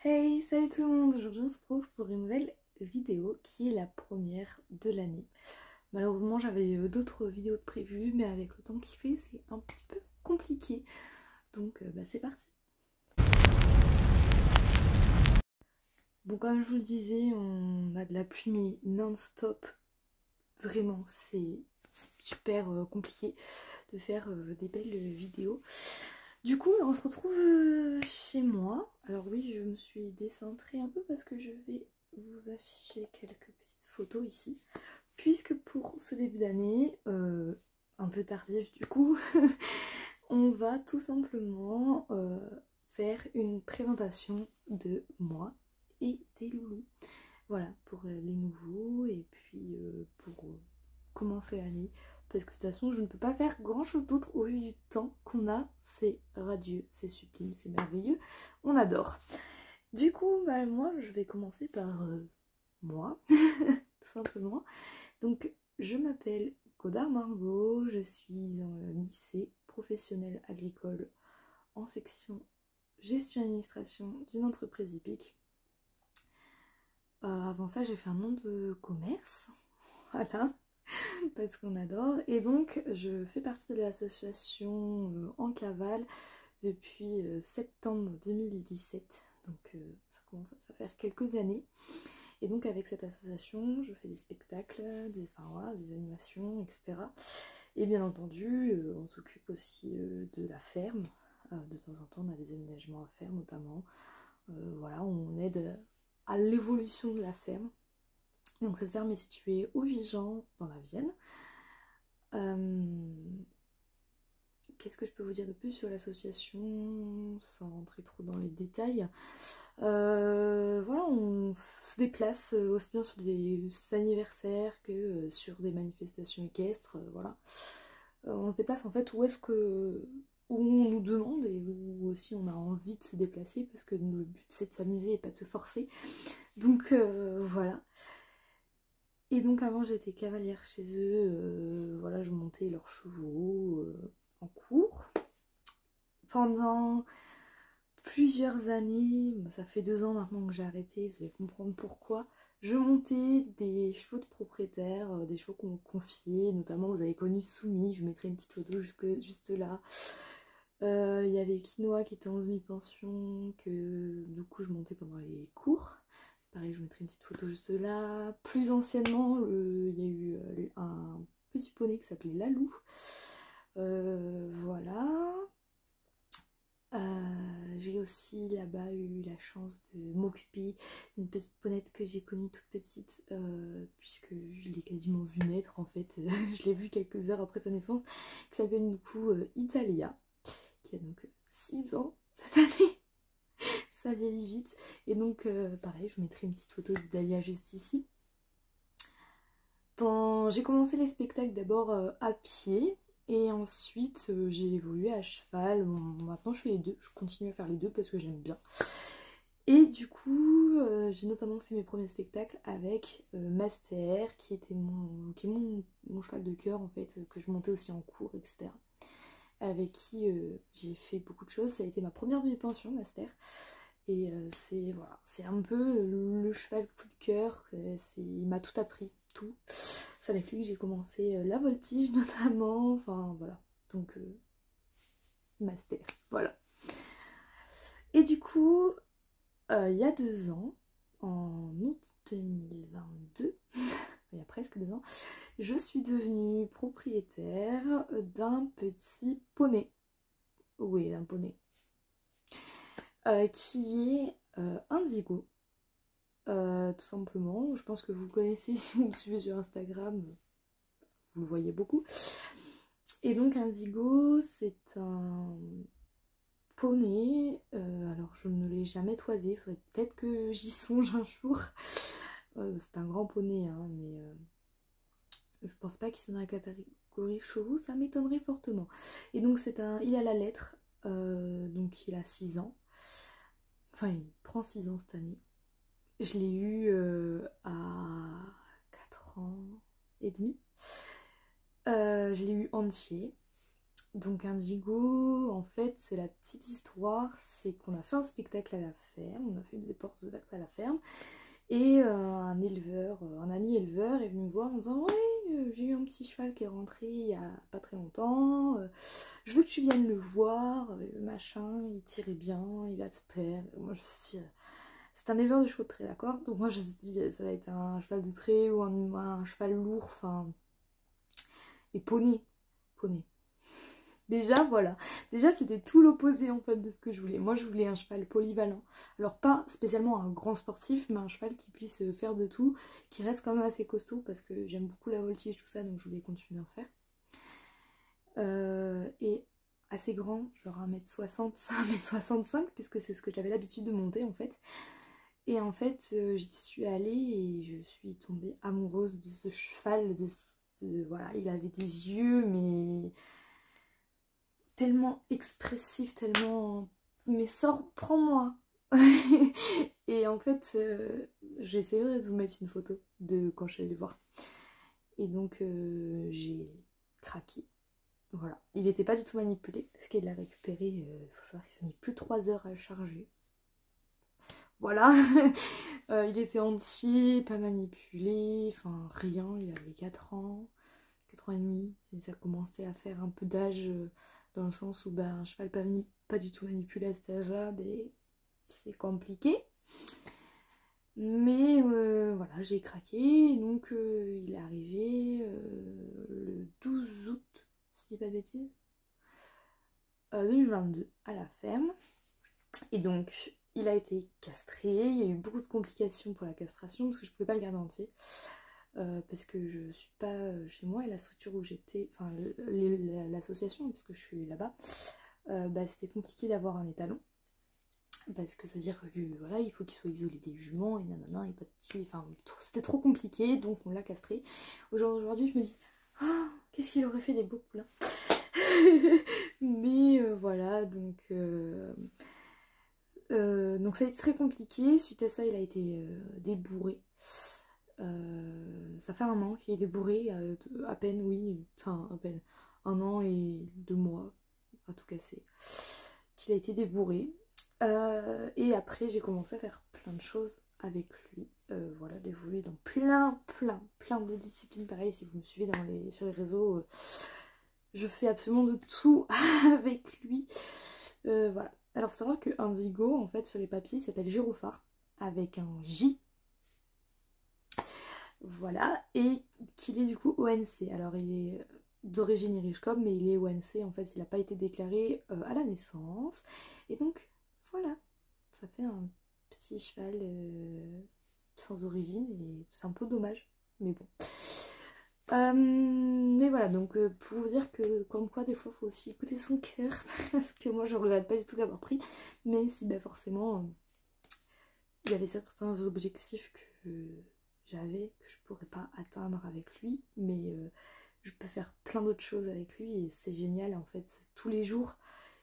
Hey, salut tout le monde! Aujourd'hui on se retrouve pour une nouvelle vidéo qui est la première de l'année. Malheureusement j'avais d'autres vidéos de prévues, mais avec le temps qu'il fait c'est un petit peu compliqué. Donc c'est parti! Bon, comme je vous le disais, on a de la pluie mais non-stop. Vraiment c'est super compliqué de faire des belles vidéos. Du coup, on se retrouve chez moi. Alors oui, je me suis décentrée un peu parce que je vais vous afficher quelques petites photos ici. Puisque pour ce début d'année, un peu tardif du coup, on va tout simplement faire une présentation de moi et des loulous. Voilà, pour les nouveaux et puis pour commencer l'année. Parce que de toute façon, je ne peux pas faire grand chose d'autre au vu du temps qu'on a. C'est radieux, c'est sublime, c'est merveilleux. On adore. Du coup, moi, je vais commencer par moi, tout simplement. Donc, je m'appelle Godard Margot, je suis en lycée professionnel agricole en section gestion et administration d'une entreprise hippique. Avant ça, j'ai fait un nom de commerce, voilà, parce qu'on adore. Et donc, je fais partie de l'association En Cavale depuis septembre 2017. Donc, ça commence à faire quelques années. Et donc, avec cette association, je fais des spectacles, des animations, etc. Et bien entendu, on s'occupe aussi de la ferme. De temps en temps, on a des aménagements à faire, notamment. Voilà, on aide à l'évolution de la ferme. Donc cette ferme est située au Vigan, dans la Vienne. Qu'est-ce que je peux vous dire de plus sur l'association, sans rentrer trop dans les détails? Voilà, on se déplace aussi bien sur des anniversaires que sur des manifestations équestres, voilà. On se déplace en fait où on nous demande et où aussi on a envie de se déplacer parce que le but c'est de s'amuser et pas de se forcer. Donc voilà. Et donc avant j'étais cavalière chez eux, voilà, je montais leurs chevaux en cours. Pendant plusieurs années, ça fait 2 ans maintenant que j'ai arrêté, vous allez comprendre pourquoi. Je montais des chevaux de propriétaires, des chevaux qu'on me confiait, notamment vous avez connu Soumi, je vous mettrai une petite photo juste là. Il y avait Quinoa qui était en demi-pension, que du coup je montais pendant les cours. Pareil, je vous mettrai une petite photo juste là. Plus anciennement, il y a eu un petit poney qui s'appelait Lalou. Voilà. J'ai aussi là-bas eu la chance de m'occuper d'une petite ponette que j'ai connue toute petite, puisque je l'ai quasiment vue naître en fait. Je l'ai vue quelques heures après sa naissance, qui s'appelle du coup Italia, qui a donc 6 ans cette année. Ça vieillit vite. Et donc pareil, je vous mettrai une petite photo d'Italia juste ici. J'ai commencé les spectacles d'abord à pied. Et ensuite, j'ai évolué à cheval. Bon, maintenant, je fais les deux. Je continue à faire les deux parce que j'aime bien. Et du coup, j'ai notamment fait mes premiers spectacles avec Master, qui est mon cheval de cœur, en fait, que je montais aussi en cours, etc. Avec qui j'ai fait beaucoup de choses. Ça a été ma première demi-pension, Master. Et c'est un peu le cheval coup de cœur. Il m'a tout appris, tout. C'est avec lui que j'ai commencé la voltige notamment, enfin voilà, donc Master, voilà. Et du coup, il y a 2 ans, en août 2022, il y a presque 2 ans, je suis devenue propriétaire d'un petit poney. Oui, d'un poney. Qui est Indigo. Tout simplement, je pense que vous le connaissez si vous me suivez sur Instagram, vous le voyez beaucoup. Et donc Indigo, c'est un poney, alors je ne l'ai jamais toisé, faudrait peut-être que j'y songe un jour. C'est un grand poney, hein, mais je pense pas qu'il soit dans la catégorie chevaux, ça m'étonnerait fortement. Et donc il a la lettre, donc il a 6 ans, enfin il prend 6 ans cette année. Je l'ai eu à 4 ans et demi. Je l'ai eu entier. Donc Indigo, en fait, c'est la petite histoire, c'est qu'on a fait un spectacle à la ferme, on a fait des portes ouvertes à la ferme, et un éleveur, un ami éleveur est venu me voir en disant ouais, j'ai eu un petit cheval qui est rentré il y a pas très longtemps, je veux que tu viennes le voir, machin, il tirait bien, il va te plaire. Et moi je me suis dit, c'est un éleveur de chevaux de trait, d'accord? Donc moi je me suis dit, ça va être un cheval de trait ou un cheval lourd, enfin, et poney, poney. Déjà, voilà. Déjà, c'était tout l'opposé en fait de ce que je voulais. Moi, je voulais un cheval polyvalent. Alors, pas spécialement un grand sportif, mais un cheval qui puisse faire de tout, qui reste quand même assez costaud parce que j'aime beaucoup la voltige, tout ça, donc je voulais continuer à en faire. Et assez grand, genre 1m60, 1m65, puisque c'est ce que j'avais l'habitude de monter en fait. Et en fait, j'y suis allée et je suis tombée amoureuse de ce cheval. Voilà, il avait des yeux, mais tellement expressif, tellement... Mais sors, prends-moi. Et en fait, j'ai essayé de vous mettre une photo de quand je suis allée le voir. Et donc, j'ai craqué. Voilà. Il n'était pas du tout manipulé, parce qu'il l'a récupéré, il faut savoir qu'ils ont mis plus de 3 heures à le charger. Voilà. Il était entier, pas manipulé, enfin rien, il avait 4 ans, 4 ans et demi. Ça commençait à faire un peu d'âge... dans le sens où un cheval pas du tout manipulé à cet âge-là, c'est compliqué. Mais voilà, j'ai craqué, donc il est arrivé le 12 août, si je dis pas de bêtises, 2022 à la ferme. Et donc il a été castré, il y a eu beaucoup de complications pour la castration parce que je pouvais pas le garder entier. Parce que je suis pas chez moi et la structure où j'étais, enfin l'association, puisque je suis là-bas, c'était compliqué d'avoir un étalon. Parce que ça veut dire que voilà, il faut qu'il soit isolé des juments et nanana, et pas de petit, enfin c'était trop compliqué, donc on l'a castré. Aujourd'hui, je me dis, oh, qu'est-ce qu'il aurait fait des beaux poulains. Mais voilà, donc ça a été très compliqué. Suite à ça, il a été débourré. Ça fait 1 an qu'il est débourré, à peine, oui, enfin à peine 1 an et 2 mois, à tout casser, qu'il a été débourré. Et après, j'ai commencé à faire plein de choses avec lui. Voilà, d'évoluer dans plein de disciplines. Pareil, si vous me suivez sur les réseaux, je fais absolument de tout avec lui. Voilà. Alors, faut savoir que Indigo, en fait, sur les papiers, il s'appelle Gyrophare, avec un J. Voilà, et qu'il est du coup ONC. Alors, il est d'origine Irish-Cob, mais il est ONC, en fait, il n'a pas été déclaré à la naissance. Et donc, voilà, ça fait un petit cheval sans origine, et c'est un peu dommage, mais bon. Mais voilà, donc pour vous dire que comme quoi des fois il faut aussi écouter son cœur, parce que moi je regrette pas du tout d'avoir pris, même si forcément il y avait certains objectifs que j'avais, que je pourrais pas atteindre avec lui, mais je peux faire plein d'autres choses avec lui et c'est génial en fait. Tous les jours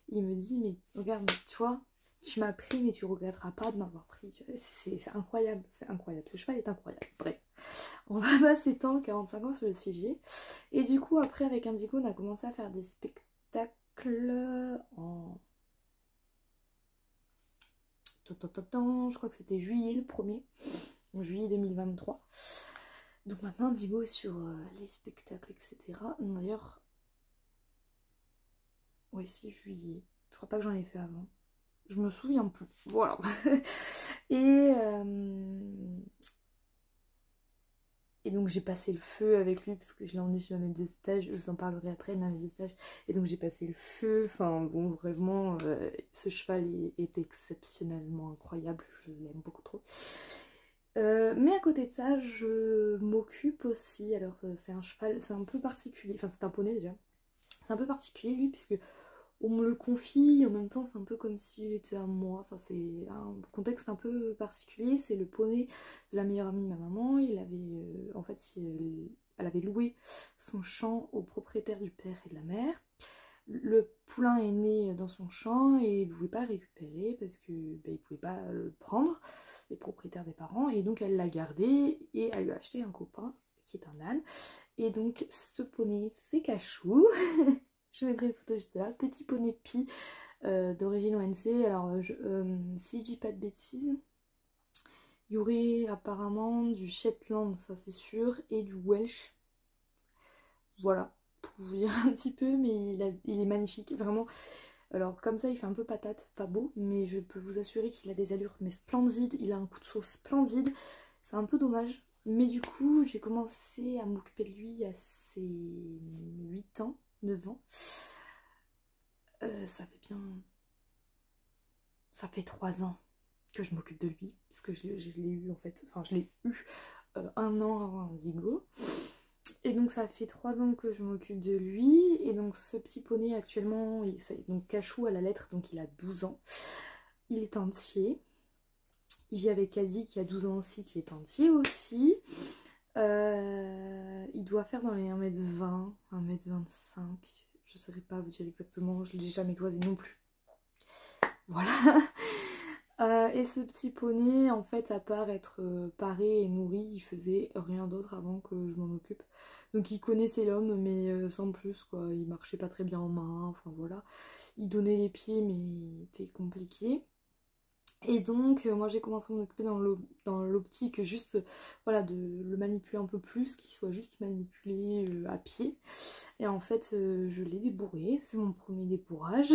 il me dit mais regarde, tu vois, tu m'as pris mais tu regretteras pas de m'avoir pris. C'est incroyable, c'est incroyable, le cheval est incroyable. Bref, on va pas s'étendre 45 ans sur le sujet. Et du coup après avec Indigo on a commencé à faire des spectacles en... Je crois que c'était juillet le premier, en juillet 2023. Donc maintenant Indigo est sur les spectacles, etc. D'ailleurs, ouais, c'est juillet. Je crois pas que j'en ai fait avant. Je me souviens plus. Voilà. Et donc j'ai passé le feu avec lui parce que je l'ai emmené sur ma maître de stage. Je vous en parlerai après, ma maître de stage. Et donc j'ai passé le feu. Enfin bon, vraiment, ce cheval est exceptionnellement incroyable. Je l'aime beaucoup trop. Mais à côté de ça, je m'occupe aussi. Alors c'est un cheval, c'est un peu particulier. Enfin c'est un poney déjà. C'est un peu particulier lui puisque on me le confie, en même temps c'est un peu comme s'il était à moi, enfin c'est un contexte un peu particulier, c'est le poney de la meilleure amie de ma maman. Il avait, en fait, elle avait loué son champ au propriétaire du père et de la mère. Le poulain est né dans son champ et il ne voulait pas le récupérer parce que il ne pouvait pas le prendre, les propriétaires des parents, et donc elle l'a gardé et elle lui a acheté un copain qui est un âne. Et donc ce poney c'est Cachou. je mettrai une photo juste là. Petit poney Pi d'origine ONC. Alors si je dis pas de bêtises, il y aurait apparemment du Shetland, ça c'est sûr, et du Welsh. Voilà, pour vous dire un petit peu, mais il est magnifique, vraiment. Alors comme ça il fait un peu patate, pas beau, mais je peux vous assurer qu'il a des allures mais splendides, il a un coup de sauce splendide. C'est un peu dommage, mais du coup j'ai commencé à m'occuper de lui à ses 8 ans, 9 ans. Ça fait bien... Ça fait 3 ans que je m'occupe de lui, parce que je l'ai eu en fait, enfin je l'ai eu 1 an avant Indigo. Et donc ça fait 3 ans que je m'occupe de lui. Et donc ce petit poney actuellement, donc Cachou à la lettre, donc il a 12 ans. Il est entier. Il vit avec Kazi qui a 12 ans aussi, qui est entier aussi. Il doit faire dans les 1m20, 1m25. Je ne saurais pas vous dire exactement, je ne l'ai jamais toisé non plus. Voilà. Et ce petit poney, en fait, à part être paré et nourri, il faisait rien d'autre avant que je m'en occupe. Donc il connaissait l'homme, mais sans plus, quoi. Il marchait pas très bien en main, enfin voilà. Il donnait les pieds, mais c'était compliqué. Et donc, moi j'ai commencé à m'occuper dans l'optique juste, voilà, de le manipuler un peu plus, qu'il soit juste manipulé à pied. Et en fait, je l'ai débourré, c'est mon premier débourrage.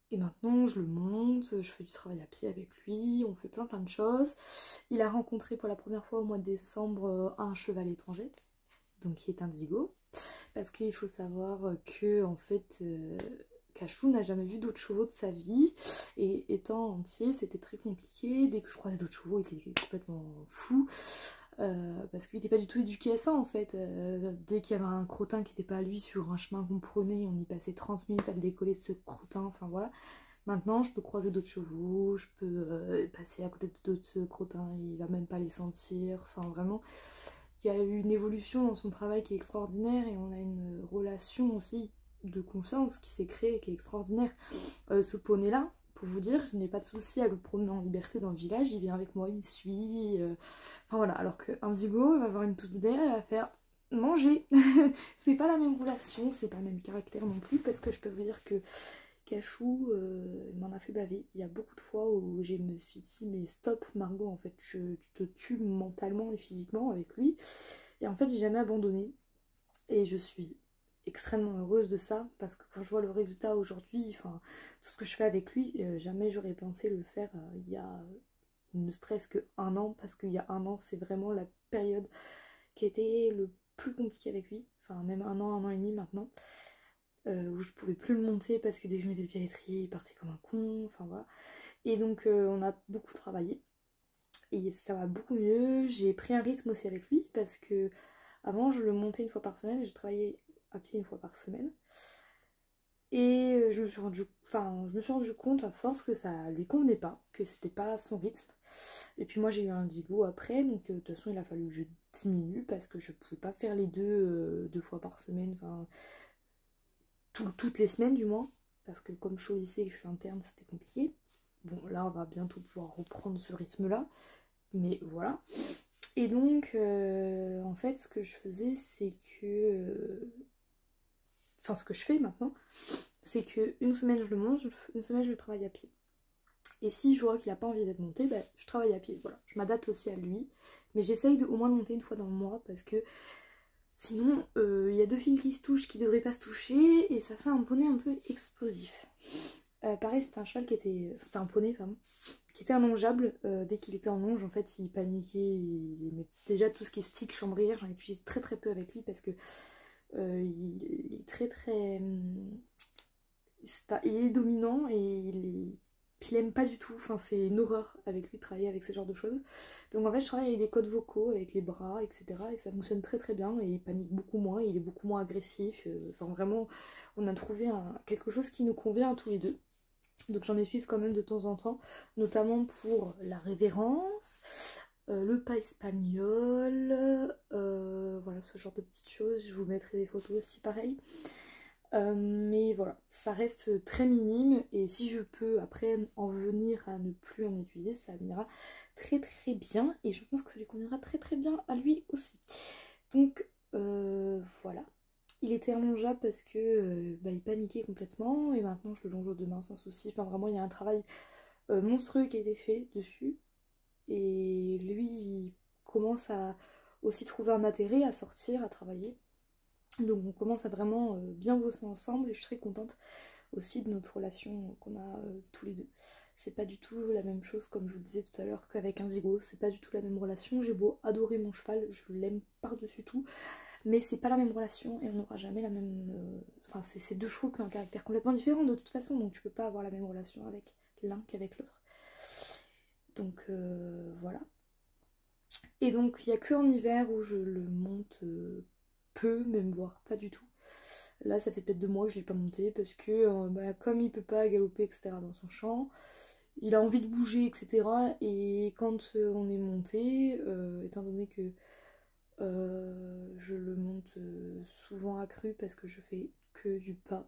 Et maintenant je le monte, je fais du travail à pied avec lui, on fait plein de choses. Il a rencontré pour la première fois au mois de décembre un cheval étranger, donc qui est Indigo. Parce qu'il faut savoir que en fait Cachou n'a jamais vu d'autres chevaux de sa vie. Et étant entier, c'était très compliqué. Dès que je croisais d'autres chevaux, il était complètement fou. Parce qu'il n'était pas du tout éduqué à ça en fait. Dès qu'il y avait un crottin qui n'était pas à lui sur un chemin qu'on prenait, on y passait 30 minutes à le décoller de ce crottin, enfin voilà. Maintenant je peux croiser d'autres chevaux, je peux passer à côté d'autres crottins, il va même pas les sentir, enfin vraiment. Il y a eu une évolution dans son travail qui est extraordinaire et on a une relation aussi de confiance qui s'est créée, qui est extraordinaire. Ce poney là, pour vous dire, je n'ai pas de souci à le promener en liberté dans le village, il vient avec moi, il me suit. Enfin voilà, alors qu'un zigo il va avoir une toute d'air, il va faire manger. C'est pas la même relation, c'est pas le même caractère non plus, parce que je peux vous dire que Cachou, il m'en a fait baver. Il y a beaucoup de fois où je me suis dit, mais stop Margot, en fait, tu te tues mentalement et physiquement avec lui. Et en fait, j'ai jamais abandonné. Et je suis extrêmement heureuse de ça, parce que quand je vois le résultat aujourd'hui, enfin, tout ce que je fais avec lui, jamais j'aurais pensé le faire il y a ne serait-ce que 1 an, parce qu'il y a 1 an, c'est vraiment la période qui était le plus compliquée avec lui. Enfin, même 1 an et demi maintenant. Où je pouvais plus le monter parce que dès que je mettais le pied à l'étrier, il partait comme un con, enfin voilà. Et donc on a beaucoup travaillé et ça va beaucoup mieux. J'ai pris un rythme aussi avec lui parce que avant je le montais 1 fois par semaine et je travaillais à pied 1 fois par semaine. Et je me suis rendu compte à force que ça lui convenait pas, que c'était pas son rythme. Et puis moi j'ai eu un digo après, donc de toute façon il a fallu que je diminue parce que je pouvais pas faire les 2 fois par semaine, enfin toutes les semaines du moins, parce que comme je suis au lycée et que je suis interne, c'était compliqué. Bon, là, on va bientôt pouvoir reprendre ce rythme-là, mais voilà. Et donc, en fait, ce que je faisais, c'est que... Enfin, ce que je fais maintenant, c'est que une semaine, je le monte, une semaine, je le travaille à pied. Et si je vois qu'il n'a pas envie d'être monté, bah, je travaille à pied, voilà. Je m'adapte aussi à lui, mais j'essaye de au moins le monter 1 fois dans le mois, parce que sinon, il y a 2 fils qui se touchent, qui ne devraient pas se toucher, et ça fait un poney un peu explosif. Pareil, c'était un cheval qui était... C'était un poney, pardon, qui était allongeable. Dès qu'il était en longe, en fait, il paniquait. Déjà, tout ce qui est stick, chambrière, j'en utilise très très peu avec lui parce que il est très très... il est dominant et il aime pas du tout. Enfin, c'est une horreur avec lui de travailler avec ce genre de choses. Donc en fait, je travaille avec des codes vocaux, avec les bras, etc. Et ça fonctionne très très bien. Et il panique beaucoup moins, il est beaucoup moins agressif. Enfin, vraiment, on a trouvé quelque chose qui nous convient à tous les deux. Donc j'en utilise quand même de temps en temps, notamment pour la révérence, le pas espagnol, voilà ce genre de petites choses. Je vous mettrai des photos aussi pareil. Mais voilà, ça reste très minime et si je peux après en venir à ne plus en utiliser, ça m'ira très très bien et je pense que ça lui conviendra très très bien à lui aussi. Donc Voilà. Il était allongeable parce que il paniquait complètement et maintenant je le longe aux 2 mains sans souci. Enfin vraiment il y a un travail monstrueux qui a été fait dessus et lui il commence à aussi trouver un intérêt à sortir, à travailler. Donc on commence à vraiment bien bosser ensemble et je suis très contente aussi de notre relation qu'on a tous les deux. C'est pas du tout la même chose comme je vous disais tout à l'heure qu'avec un zigo, c'est pas du tout la même relation. J'ai beau adorer mon cheval, je l'aime par-dessus tout, mais c'est pas la même relation et on n'aura jamais la même. Enfin, c'est 2 chevaux qui ont un caractère complètement différent de toute façon, donc tu peux pas avoir la même relation avec l'un qu'avec l'autre. Donc voilà. Et donc il y a que en hiver où je le monte peu, même voire pas du tout. Là, ça fait peut-être 2 mois que je l'ai pas monté parce que comme il peut pas galoper, etc. dans son champ, il a envie de bouger, etc. Et quand on est monté, étant donné que je le monte souvent accru parce que je fais que du pas,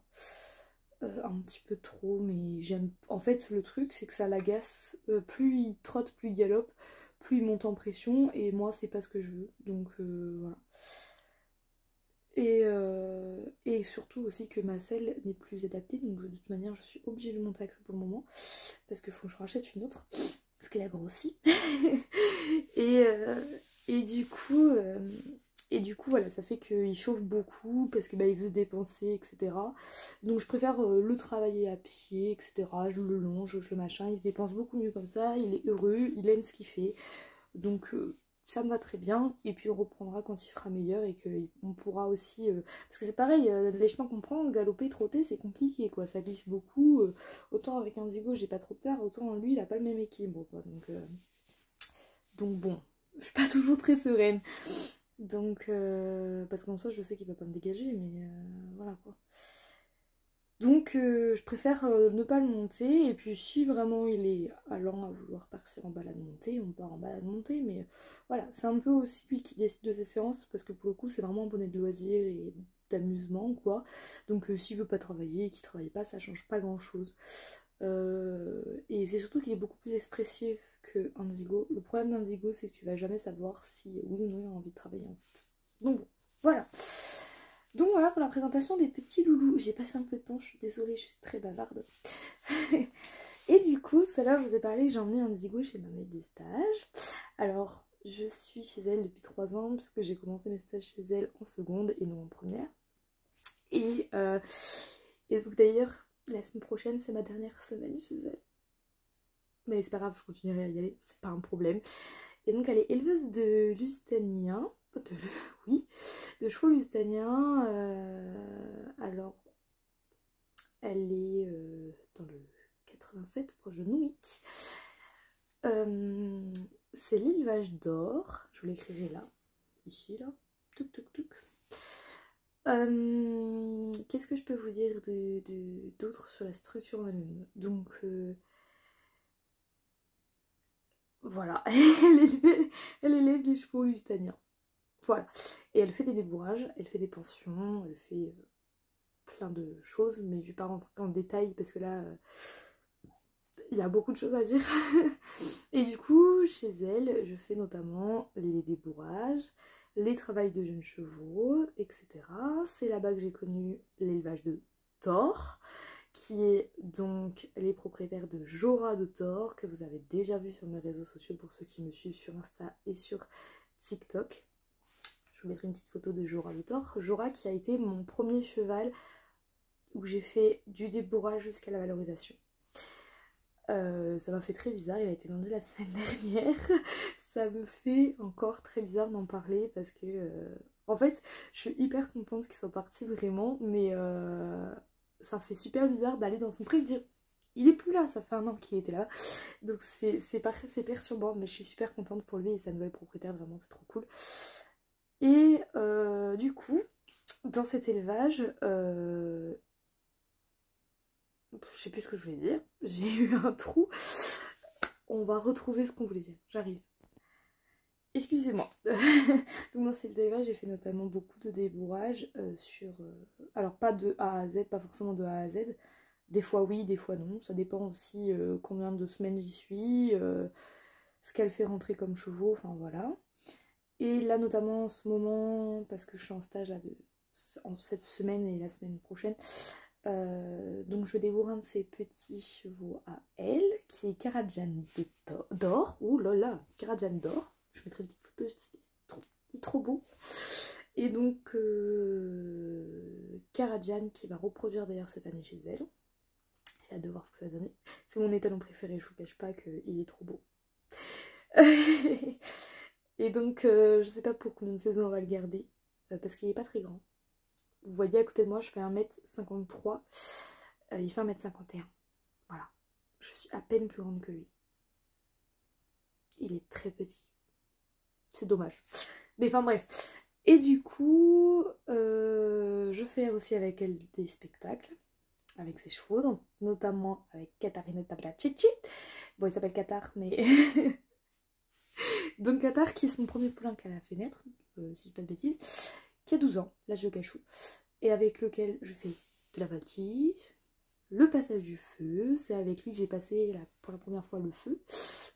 un petit peu trop, mais j'aime. En fait, le truc, c'est que ça l'agace. Plus il trotte, plus il galope, plus il monte en pression, et moi, c'est pas ce que je veux. Donc voilà. Et surtout aussi que ma selle n'est plus adaptée, donc de toute manière je suis obligée de le monter accru pour le moment, parce qu'il faut que je rachète une autre, parce qu'elle a grossi. et, euh, et du coup, voilà, ça fait qu'il chauffe beaucoup, parce que il veut se dépenser, etc. Donc je préfère le travailler à pied, etc. Je le longe, je le machin, il se dépense beaucoup mieux comme ça, il est heureux, il aime ce qu'il fait. Donc ça me va très bien, et puis on reprendra quand il fera meilleur et qu'on pourra aussi... parce que c'est pareil, les chemins qu'on prend, galoper, trotter, c'est compliqué, quoi, ça glisse beaucoup. Autant avec un zigo, j'ai pas trop peur, autant lui, il a pas le même équilibre, quoi. Donc bon, je suis pas toujours très sereine. Donc, parce qu'en soi, je sais qu'il va pas me dégager, mais voilà, quoi. Donc je préfère ne pas le monter, et puis si vraiment il est allant à vouloir partir en balade montée, on part en balade montée, mais voilà, c'est un peu aussi lui qui décide de ses séances, parce que pour le coup c'est vraiment un bonnet de loisir et d'amusement, quoi. Donc s'il veut pas travailler et qu'il travaille pas, ça change pas grand chose. Et c'est surtout qu'il est beaucoup plus expressif qu'un zigo. Le problème d'un zigo, c'est que tu vas jamais savoir si oui ou non il a envie de travailler, en fait. Donc bon, voilà. Donc voilà pour la présentation des petits loulous. J'ai passé un peu de temps, je suis désolée, je suis très bavarde. Et du coup, tout à l'heure je vous ai parlé que j'ai emmené un zigo chez ma maître de stage. Alors, je suis chez elle depuis 3 ans, puisque j'ai commencé mes stages chez elle en seconde et non en première. Et, euh, et donc d'ailleurs, la semaine prochaine, c'est ma dernière semaine chez elle. Mais c'est pas grave, je continuerai à y aller, c'est pas un problème. Et donc elle est éleveuse de Lustanien, oui, de chevaux Lustanien. Alors, elle est dans le 87, proche de Nouic. C'est l'élevage d'or, je vous l'écrirai là, ici, là, touc touc touc. Qu'est-ce que je peux vous dire d'autre sur la structure elle-même? Donc, voilà, elle élève des chevaux lustaniens. Voilà. Et elle fait des débourrages, elle fait des pensions, elle fait plein de choses, mais je vais pas rentrer dans le détail parce que là, il y a beaucoup de choses à dire. Et du coup, chez elle, je fais notamment les débourrages, les travails de jeunes chevaux, etc. C'est là-bas que j'ai connu l'élevage de Thor, qui est donc les propriétaires de Jora de Thor, que vous avez déjà vu sur mes réseaux sociaux pour ceux qui me suivent sur Insta et sur TikTok. Je vous mettrai une petite photo de Jora de Thor. Jora qui a été mon premier cheval où j'ai fait du débourrage jusqu'à la valorisation. Ça m'a fait très bizarre, il a été vendu la semaine dernière. Ça me fait encore très bizarre d'en parler parce que en fait je suis hyper contente qu'il soit parti vraiment, mais ça fait super bizarre d'aller dans son pré et de dire il est plus là, ça fait 1 an qu'il était là. Donc c'est perturbant, mais je suis super contente pour lui et sa nouvelle propriétaire, vraiment c'est trop cool. Et du coup, dans cet élevage, je sais plus ce que je voulais dire, j'ai eu un trou. On va retrouver ce qu'on voulait dire, j'arrive. Excusez-moi. Donc dans cet élevage, j'ai fait notamment beaucoup de débourrage sur... alors pas de A à Z, pas forcément de A à Z. Des fois oui, des fois non. Ça dépend aussi combien de semaines j'y suis, ce qu'elle fait rentrer comme chevaux, enfin voilà. Et là notamment en ce moment, parce que je suis en stage là en cette semaine et la semaine prochaine, donc je dévoure un de ces petits chevaux à elle, qui est Karajan d'or. Ouh là là, Karajan d'or. Je mettrai une petite photo, il est trop beau. Et donc Karajan qui va reproduire d'ailleurs cette année chez elle. J'ai hâte de voir ce que ça va donner. C'est mon étalon préféré, je vous cache pas qu'il est trop beau. Et donc je sais pas pour combien de saisons on va le garder, parce qu'il est pas très grand. Vous voyez à côté de moi, je fais 1m53, il fait 1m51. Voilà, je suis à peine plus grande que lui. Il est très petit. C'est dommage. Mais enfin bref. Et du coup, je fais aussi avec elle des spectacles, avec ses chevaux, donc, notamment avec Catarinetta Blachichi. Bon, il s'appelle Qatar, mais... donc Qatar, qui est son premier poulain qu'elle a fait naître, si je dis pas de bêtises, qui a 12 ans, l'âge de Cachou, et avec lequel je fais de la voltige, le passage du feu. C'est avec lui que j'ai passé pour la première fois le feu,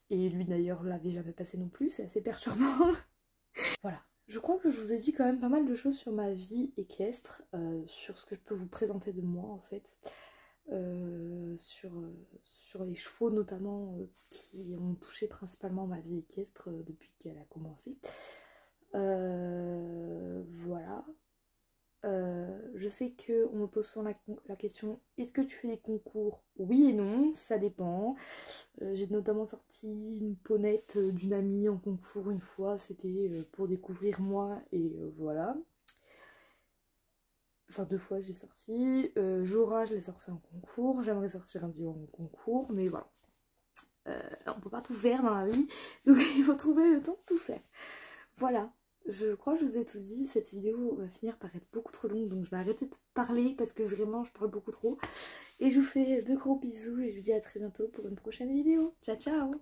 et lui d'ailleurs l'avait jamais passé non plus, c'est assez perturbant. Voilà, je crois que je vous ai dit quand même pas mal de choses sur ma vie équestre, sur ce que je peux vous présenter de moi en fait, sur les chevaux notamment, qui ont touché principalement ma vie équestre depuis qu'elle a commencé. Voilà. Je sais qu'on me pose souvent la question, est-ce que tu fais des concours? Oui et non, ça dépend. J'ai notamment sorti une ponette d'une amie en concours une fois, c'était pour découvrir moi, et voilà. Enfin 2 fois j'ai sorti. Jora, je l'ai sorti en concours, j'aimerais sortir un divan en concours, mais voilà. On peut pas tout faire dans la vie, donc il faut trouver le temps de tout faire. Voilà. Je crois que je vous ai tout dit, cette vidéo va finir par être beaucoup trop longue, donc je vais arrêter de parler parce que vraiment je parle beaucoup trop. Et je vous fais de gros bisous et je vous dis à très bientôt pour une prochaine vidéo. Ciao ciao!